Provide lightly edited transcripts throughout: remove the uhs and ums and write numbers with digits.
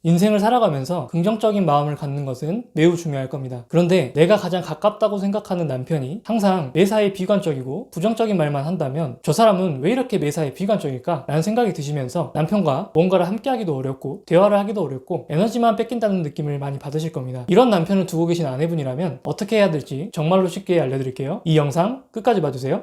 인생을 살아가면서 긍정적인 마음을 갖는 것은 매우 중요할 겁니다. 그런데 내가 가장 가깝다고 생각하는 남편이 항상 매사에 비관적이고 부정적인 말만 한다면 저 사람은 왜 이렇게 매사에 비관적일까? 라는 생각이 드시면서 남편과 뭔가를 함께 하기도 어렵고 대화를 하기도 어렵고 에너지만 뺏긴다는 느낌을 많이 받으실 겁니다. 이런 남편을 두고 계신 아내분이라면 어떻게 해야 될지 정말로 쉽게 알려드릴게요. 이 영상 끝까지 봐주세요.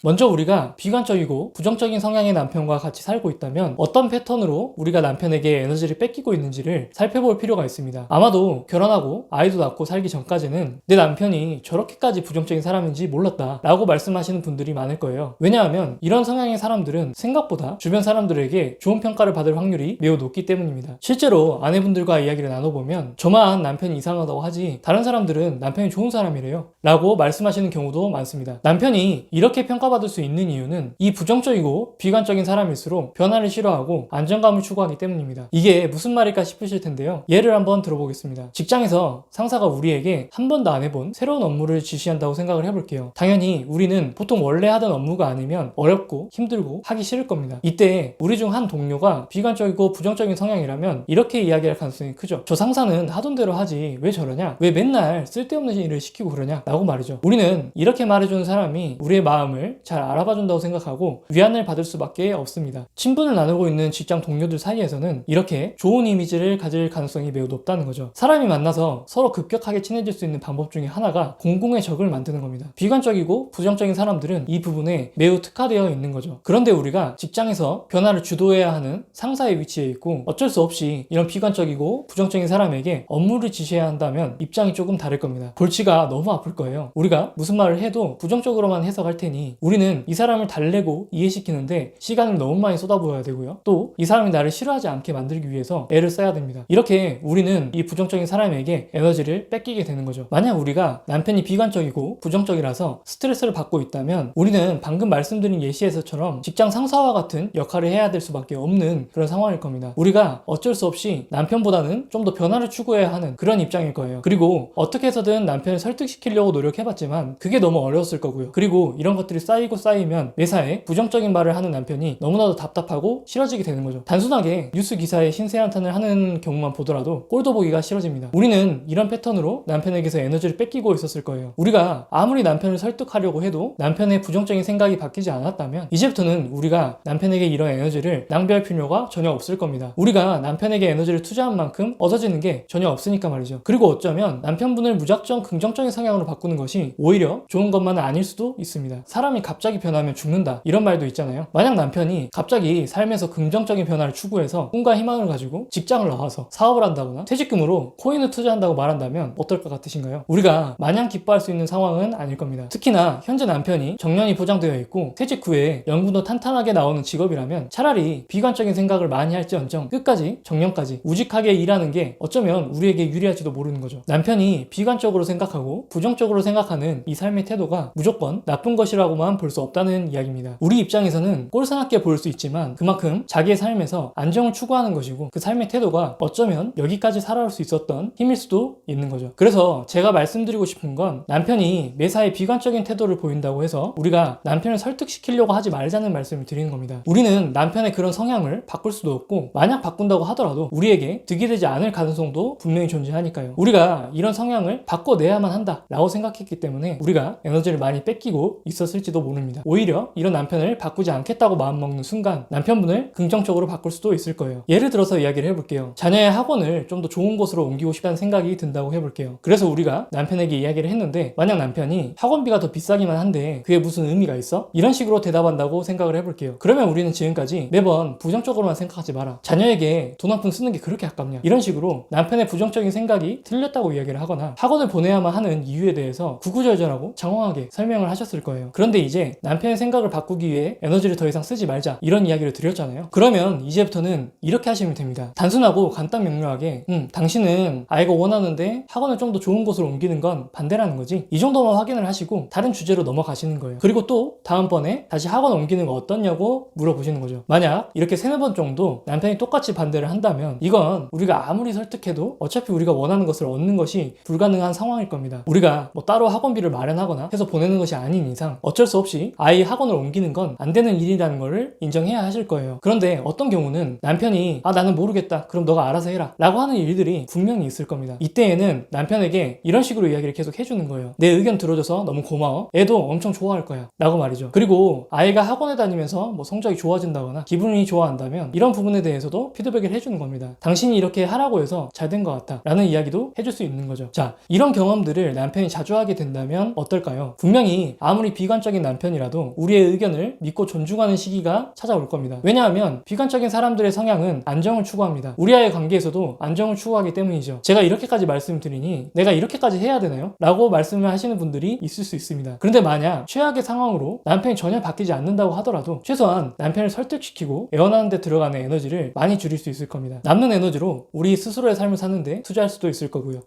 먼저 우리가 비관적이고 부정적인 성향의 남편과 같이 살고 있다면 어떤 패턴으로 우리가 남편에게 에너지를 뺏기고 있는지를 살펴볼 필요가 있습니다. 아마도 결혼하고 아이도 낳고 살기 전까지는 내 남편이 저렇게까지 부정적인 사람인지 몰랐다 라고 말씀하시는 분들이 많을 거예요. 왜냐하면 이런 성향의 사람들은 생각보다 주변 사람들에게 좋은 평가를 받을 확률이 매우 높기 때문입니다. 실제로 아내분들과 이야기를 나눠보면 저만 남편이 이상하다고 하지 다른 사람들은 남편이 좋은 사람이래요 라고 말씀하시는 경우도 많습니다. 남편이 이렇게 평가받을 수 있는 이유는 이 부정적이고 비관적인 사람일수록 변화를 싫어하고 안정감을 추구하기 때문입니다. 이게 무슨 말일까 싶으실 텐데요. 예를 한번 들어보겠습니다. 직장에서 상사가 우리에게 한 번도 안 해본 새로운 업무를 지시한다고 생각을 해볼게요. 당연히 우리는 보통 원래 하던 업무가 아니면 어렵고 힘들고 하기 싫을 겁니다. 이때 우리 중 한 동료가 비관적이고 부정적인 성향이라면 이렇게 이야기할 가능성이 크죠. 저 상사는 하던 대로 하지 왜 저러냐? 왜 맨날 쓸데없는 일을 시키고 그러냐? 라고 말이죠. 우리는 이렇게 말해주는 사람이 우리의 마음을 잘 알아봐준다고 생각하고 위안을 받을 수밖에 없습니다. 친분을 나누고 있는 직장 동료들 사이에서는 이렇게 좋은 이미지를 가질 가능성이 매우 높다는 거죠. 사람이 만나서 서로 급격하게 친해질 수 있는 방법 중에 하나가 공공의 적을 만드는 겁니다. 비관적이고 부정적인 사람들은 이 부분에 매우 특화되어 있는 거죠. 그런데 우리가 직장에서 변화를 주도해야 하는 상사의 위치에 있고 어쩔 수 없이 이런 비관적이고 부정적인 사람에게 업무를 지시해야 한다면 입장이 조금 다를 겁니다. 골치가 너무 아플 거예요. 우리가 무슨 말을 해도 부정적으로만 해석할 테니 우리는 이 사람을 달래고 이해시키는데 시간을 너무 많이 쏟아부어야 되고요. 또 이 사람이 나를 싫어하지 않게 만들기 위해서 애를 써야 됩니다. 이렇게 우리는 이 부정적인 사람에게 에너지를 뺏기게 되는 거죠. 만약 우리가 남편이 비관적이고 부정적이라서 스트레스를 받고 있다면 우리는 방금 말씀드린 예시에서처럼 직장 상사와 같은 역할을 해야 될 수밖에 없는 그런 상황일 겁니다. 우리가 어쩔 수 없이 남편보다는 좀 더 변화를 추구해야 하는 그런 입장일 거예요. 그리고 어떻게 해서든 남편을 설득시키려고 노력해봤지만 그게 너무 어려웠을 거고요. 그리고 이런 것들이 쌓이면 매사에 부정적인 말을 하는 남편이 너무나도 답답하고 싫어지게 되는 거죠. 단순하게 뉴스 기사에 신세한탄을 하는 경우만 보더라도 꼴도 보기가 싫어집니다. 우리는 이런 패턴으로 남편에게서 에너지를 뺏기고 있었을 거예요. 우리가 아무리 남편을 설득하려고 해도 남편의 부정적인 생각이 바뀌지 않았다면 이제부터는 우리가 남편에게 이런 에너지를 낭비할 필요가 전혀 없을 겁니다. 우리가 남편에게 에너지를 투자한 만큼 얻어지는 게 전혀 없으니까 말이죠. 그리고 어쩌면 남편분을 무작정 긍정적인 성향으로 바꾸는 것이 오히려 좋은 것만은 아닐 수도 있습니다. 사람이 갑자기 변하면 죽는다 이런 말도 있잖아요. 만약 남편이 갑자기 삶에서 긍정적인 변화를 추구해서 꿈과 희망을 가지고 직장을 나와서 사업을 한다거나 퇴직금으로 코인을 투자한다고 말한다면 어떨 것 같으신가요? 우리가 마냥 기뻐할 수 있는 상황은 아닐 겁니다. 특히나 현재 남편이 정년이 보장되어 있고 퇴직 후에 연금도 탄탄하게 나오는 직업이라면 차라리 비관적인 생각을 많이 할지언정 끝까지 정년까지 우직하게 일하는 게 어쩌면 우리에게 유리할지도 모르는 거죠. 남편이 비관적으로 생각하고 부정적으로 생각하는 이 삶의 태도가 무조건 나쁜 것이라고만 볼 수 없다는 이야기입니다. 우리 입장에서는 꼴사납게 보일 수 있지만 그만큼 자기의 삶에서 안정을 추구하는 것이고 그 삶의 태도가 어쩌면 여기까지 살아올 수 있었던 힘일 수도 있는 거죠. 그래서 제가 말씀드리고 싶은 건 남편이 매사에 비관적인 태도를 보인다고 해서 우리가 남편을 설득시키려고 하지 말자는 말씀을 드리는 겁니다. 우리는 남편의 그런 성향을 바꿀 수도 없고 만약 바꾼다고 하더라도 우리에게 득이 되지 않을 가능성도 분명히 존재하니까요. 우리가 이런 성향을 바꿔내야만 한다 라고 생각했기 때문에 우리가 에너지를 많이 뺏기고 있었을지도 모릅니다. 오히려 이런 남편을 바꾸지 않겠다고 마음먹는 순간 남편분을 긍정적으로 바꿀 수도 있을 거예요. 예를 들어서 이야기를 해볼게요. 자녀의 학원을 좀 더 좋은 곳으로 옮기고 싶다는 생각이 든다고 해볼게요. 그래서 우리가 남편에게 이야기를 했는데 만약 남편이 학원비가 더 비싸기만 한데 그게 무슨 의미가 있어? 이런 식으로 대답한다고 생각을 해볼게요. 그러면 우리는 지금까지 매번 부정적으로만 생각하지 마라. 자녀에게 돈 한 푼 쓰는 게 그렇게 아깝냐? 이런 식으로 남편의 부정적인 생각이 틀렸다고 이야기를 하거나 학원을 보내야만 하는 이유에 대해서 구구절절하고 장황하게 설명을 하셨을 거예요. 그런데 이제 남편의 생각을 바꾸기 위해 에너지를 더 이상 쓰지 말자 이런 이야기를 드렸잖아요. 그러면 이제부터는 이렇게 하시면 됩니다. 단순하고 간단 명료하게 당신은 아이가 원하는데 학원을 좀 더 좋은 곳으로 옮기는 건 반대라는 거지. 이 정도만 확인을 하시고 다른 주제로 넘어가시는 거예요. 그리고 또 다음번에 다시 학원 옮기는 거 어떻냐고 물어보시는 거죠. 만약 이렇게 3-4번 정도 남편이 똑같이 반대를 한다면 이건 우리가 아무리 설득해도 어차피 우리가 원하는 것을 얻는 것이 불가능한 상황일 겁니다. 우리가 뭐 따로 학원비를 마련하거나 해서 보내는 것이 아닌 이상 어쩔 수 없이 아이 학원을 옮기는 건 안 되는 일이라는 거를 인정해야 하실 거예요. 그런데 어떤 경우는 남편이 나는 모르겠다, 그럼 너가 알아서 해라 라고 하는 일들이 분명히 있을 겁니다. 이때에는 남편에게 이런 식으로 이야기를 계속 해주는 거예요. 내 의견 들어줘서 너무 고마워, 애도 엄청 좋아할 거야 라고 말이죠. 그리고 아이가 학원에 다니면서 뭐 성적이 좋아진다거나 기분이 좋아한다면 이런 부분에 대해서도 피드백을 해주는 겁니다. 당신이 이렇게 하라고 해서 잘 된 것 같다 라는 이야기도 해줄 수 있는 거죠. 자, 이런 경험들을 남편이 자주 하게 된다면 어떨까요? 분명히 아무리 비관적인 남편이라도 우리의 의견을 믿고 존중하는 시기가 찾아올 겁니다. 왜냐하면 비관적인 사람들의 성향은 안정을 추구합니다. 우리와의 관계에서도 안정을 추구하기 때문이죠. 제가 이렇게까지 말씀드리니 내가 이렇게까지 해야 되나요? 라고 말씀을 하시는 분들이 있을 수 있습니다. 그런데 만약 최악의 상황으로 남편이 전혀 바뀌지 않는다고 하더라도 최소한 남편을 설득시키고 애원하는 데 들어가는 에너지를 많이 줄일 수 있을 겁니다. 남는 에너지로 우리 스스로의 삶을 사는데 투자할 수도 있을 거고요.